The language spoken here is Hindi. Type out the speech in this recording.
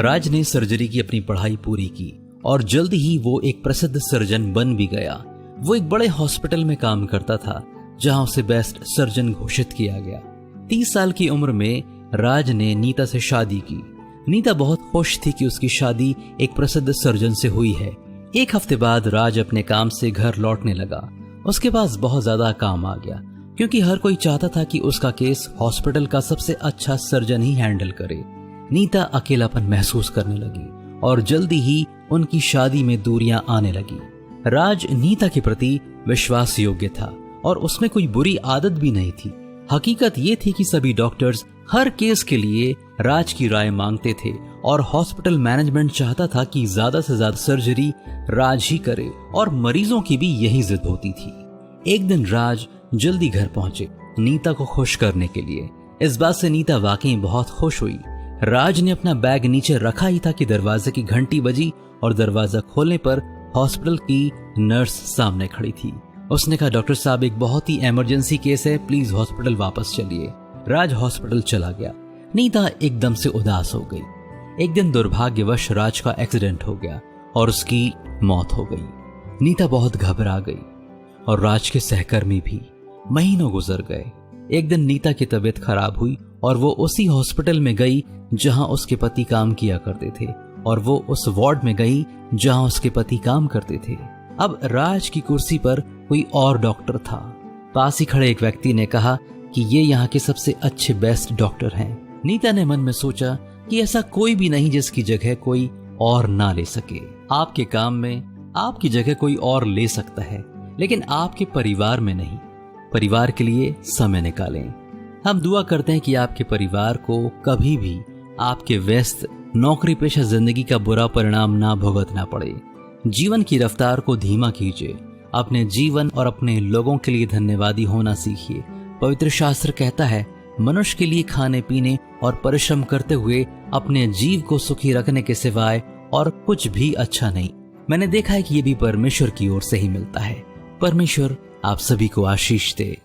राज ने सर्जरी की अपनी पढ़ाई पूरी की और जल्द ही वो एक प्रसिद्ध सर्जन बन भी गया। वो एक बड़े हॉस्पिटल में काम करता था जहां उसे बेस्ट सर्जन घोषित किया गया। 30 साल की उम्र में राज ने नीता से शादी की। नीता बहुत खुश थी कि उसकी शादी एक प्रसिद्ध सर्जन से हुई है। एक हफ्ते बाद राज अपने काम से घर लौटने लगा। उसके पास बहुत ज्यादा काम आ गया क्योंकि हर कोई चाहता था कि उसका केस हॉस्पिटल का सबसे अच्छा सर्जन ही हैंडल करे। नीता अकेलापन महसूस करने लगी और जल्दी ही उनकी शादी में दूरियां आने लगी। राज नीता के प्रति विश्वास योग्य था और उसमें कोई बुरी आदत भी नहीं थी। हकीकत ये थी कि सभी डॉक्टर्स हर केस के लिए राज की राय मांगते थे और हॉस्पिटल मैनेजमेंट चाहता था कि ज्यादा से ज्यादा सर्जरी राज ही करे और मरीजों की भी यही जिद होती थी। एक दिन राज जल्दी घर पहुंचे नीता को खुश करने के लिए। इस बात से नीता वाकई बहुत खुश हुई। राज ने अपना बैग नीचे रखा ही था कि दरवाजे की घंटी बजी और दरवाजा खोलने पर हॉस्पिटल की नर्स सामने खड़ी थी। उसने कहा, डॉक्टर साहब एक बहुत ही इमरजेंसी केस है, प्लीज हॉस्पिटल वापस चलिए। राज हॉस्पिटल चला गया। नीता एकदम से उदास हो गई। एक दिन दुर्भाग्यवश राज का एक्सीडेंट हो गया और उसकी मौत हो गई। नीता बहुत घबरा गई और राज के सहकर्मी भी। महीनों गुजर गए। एक दिन नीता की तबीयत खराब हुई और वो उसी हॉस्पिटल में गई जहां उसके पति काम किया करते थे और वो उस वार्ड में गई जहां उसके पति काम करते थे। अब राज की कुर्सी पर कोई और डॉक्टर था। पास ही खड़े एक व्यक्ति ने कहा कि ये यहाँ के सबसे अच्छे बेस्ट डॉक्टर हैं। नीता ने मन में सोचा कि ऐसा कोई भी नहीं जिसकी जगह कोई और ना ले सके। आपके काम में आपकी जगह कोई और ले सकता है, लेकिन आपके परिवार में नहीं। परिवार के लिए समय निकालें। हम दुआ करते हैं कि आपके परिवार को कभी भी आपके व्यस्त नौकरी पेशा जिंदगी का बुरा परिणाम ना भुगतना पड़े। जीवन की रफ्तार को धीमा कीजिए। अपने जीवन और अपने लोगों के लिए धन्यवादी होना सीखिए। पवित्र शास्त्र कहता है, मनुष्य के लिए खाने पीने और परिश्रम करते हुए अपने जीव को सुखी रखने के सिवाय और कुछ भी अच्छा नहीं। मैंने देखा है कि ये भी परमेश्वर की ओर से ही मिलता है। परमेश्वर आप सभी को आशीष दे।